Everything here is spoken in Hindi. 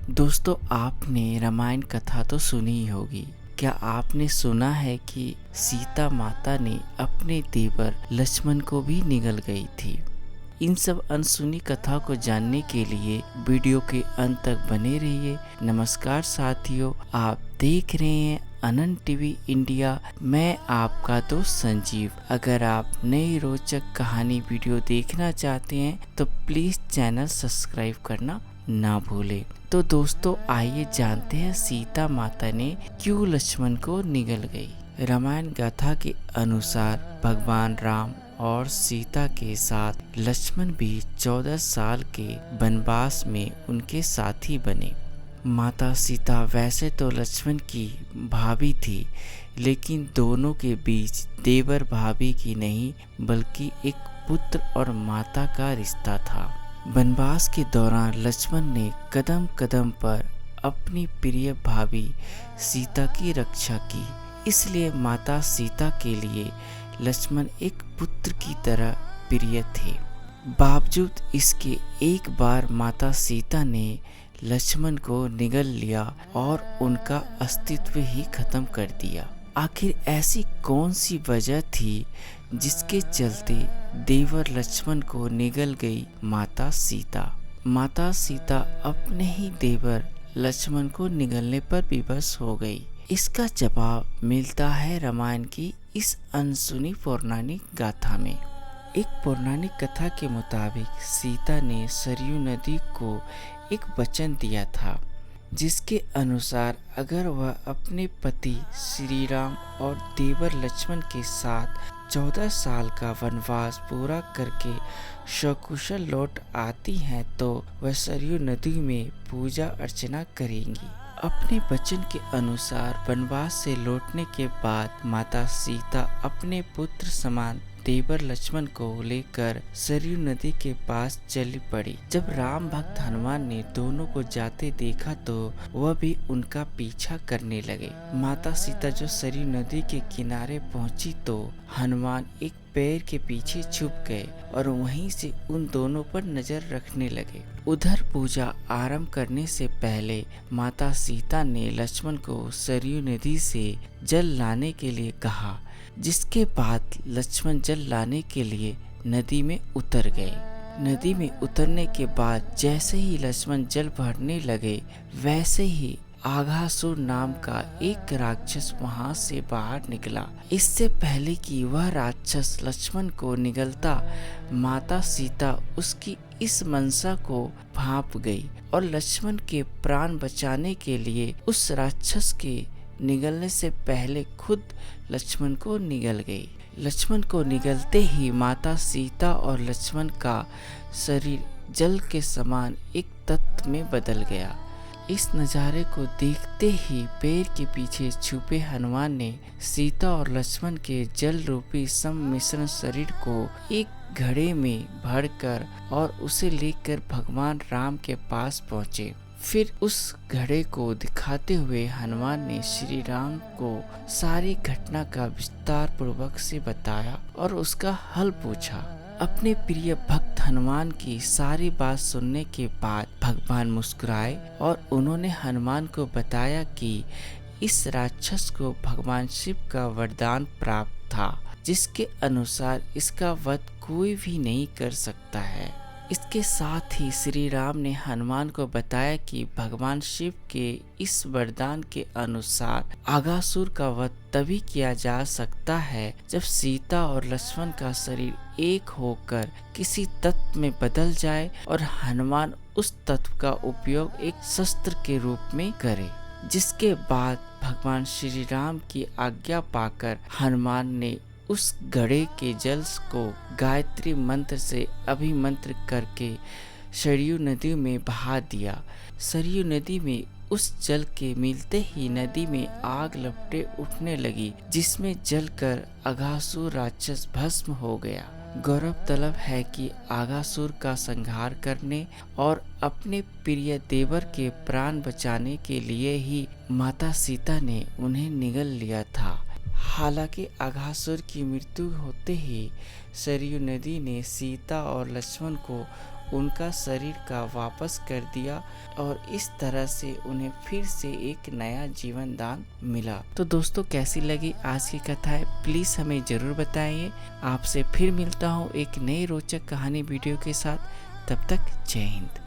दोस्तों, आपने रामायण कथा तो सुनी ही होगी। क्या आपने सुना है कि सीता माता ने अपने देवर लक्ष्मण को भी निगल गई थी? इन सब अनसुनी कथा को जानने के लिए वीडियो के अंत तक बने रहिए। नमस्कार साथियों, आप देख रहे हैं अनंत टीवी इंडिया। मैं आपका दोस्त संजीव। अगर आप नई रोचक कहानी वीडियो देखना चाहते हैं तो प्लीज चैनल सब्सक्राइब करना ना भूलें। तो दोस्तों, आइए जानते हैं सीता माता ने क्यों लक्ष्मण को निगल गई। रामायण गाथा के अनुसार भगवान राम और सीता के साथ लक्ष्मण भी 14 साल के वनवास में उनके साथी बने। माता सीता वैसे तो लक्ष्मण की भाभी थी, लेकिन दोनों के बीच देवर भाभी की नहीं बल्कि एक पुत्र और माता का रिश्ता था। वनवास के दौरान लक्ष्मण ने कदम कदम पर अपनी प्रिय भाभी सीता की रक्षा की, इसलिए माता सीता के लिए लक्ष्मण एक पुत्र की तरह प्रिय थे। बावजूद इसके एक बार माता सीता ने लक्ष्मण को निगल लिया और उनका अस्तित्व ही खत्म कर दिया। आखिर ऐसी कौन सी वजह थी जिसके चलते देवर लक्ष्मण को निगल गई माता सीता? माता सीता अपने ही देवर लक्ष्मण को निगलने पर विवश हो गई। इसका जवाब मिलता है रामायण की इस अनसुनी पौराणिक गाथा में। एक पौराणिक कथा के मुताबिक सीता ने सरयू नदी को एक वचन दिया था, जिसके अनुसार अगर वह अपने पति श्री राम और देवर लक्ष्मण के साथ 14 साल का वनवास पूरा करके सकुशल लौट आती हैं तो वह सरयू नदी में पूजा अर्चना करेंगी। अपने वचन के अनुसार वनवास से लौटने के बाद माता सीता अपने पुत्र समान देवर लक्ष्मण को लेकर सरयू नदी के पास चली पड़ी। जब राम भक्त हनुमान ने दोनों को जाते देखा तो वह भी उनका पीछा करने लगे। माता सीता जो सरयू नदी के किनारे पहुंची तो हनुमान एक पेड़ के पीछे छुप गए और वहीं से उन दोनों पर नजर रखने लगे। उधर पूजा आरंभ करने से पहले माता सीता ने लक्ष्मण को सरयू नदी से जल लाने के लिए कहा, जिसके बाद लक्ष्मण जल लाने के लिए नदी में उतर गए। नदी में उतरने के बाद जैसे ही लक्ष्मण जल भरने लगे, वैसे ही आघासुर नाम का एक राक्षस वहां से बाहर निकला। इससे पहले कि वह राक्षस लक्ष्मण को निगलता, माता सीता उसकी इस मनसा को भांप गई और लक्ष्मण के प्राण बचाने के लिए उस राक्षस के निगलने से पहले खुद लक्ष्मण को निगल गई। लक्ष्मण को निगलते ही माता सीता और लक्ष्मण का शरीर जल के समान एक तत्व में बदल गया। इस नज़ारे को देखते ही पेड़ के पीछे छुपे हनुमान ने सीता और लक्ष्मण के जल रूपी सम्मिश्रण शरीर को एक घड़े में भरकर और उसे लेकर भगवान राम के पास पहुँचे। फिर उस घड़े को दिखाते हुए हनुमान ने श्री राम को सारी घटना का विस्तार पूर्वक से बताया और उसका हल पूछा। अपने प्रिय भक्त हनुमान की सारी बात सुनने के बाद भगवान मुस्कुराए और उन्होंने हनुमान को बताया कि इस राक्षस को भगवान शिव का वरदान प्राप्त था, जिसके अनुसार इसका वध कोई भी नहीं कर सकता है। इसके साथ ही श्री राम ने हनुमान को बताया कि भगवान शिव के इस वरदान के अनुसार आघासुर का वध तभी किया जा सकता है जब सीता और लक्ष्मण का शरीर एक होकर किसी तत्व में बदल जाए और हनुमान उस तत्व का उपयोग एक शस्त्र के रूप में करे। जिसके बाद भगवान श्री राम की आज्ञा पाकर हनुमान ने उस घड़े के जल को गायत्री मंत्र से अभिमंत्र करके सरयू नदी में बहा दिया। सरयू नदी में उस जल के मिलते ही नदी में आग लपटे उठने लगी, जिसमें जलकर आघासुर राक्षस भस्म हो गया। गौरव तलब है कि आघासुर का संहार करने और अपने प्रिय देवर के प्राण बचाने के लिए ही माता सीता ने उन्हें निगल लिया था। हालांकि आघासुर की मृत्यु होते ही सरयू नदी ने सीता और लक्ष्मण को उनका शरीर का वापस कर दिया और इस तरह से उन्हें फिर से एक नया जीवन दान मिला। तो दोस्तों, कैसी लगी आज की कथाएं प्लीज़ हमें ज़रूर बताइए। आपसे फिर मिलता हूँ एक नई रोचक कहानी वीडियो के साथ। तब तक जय हिंद।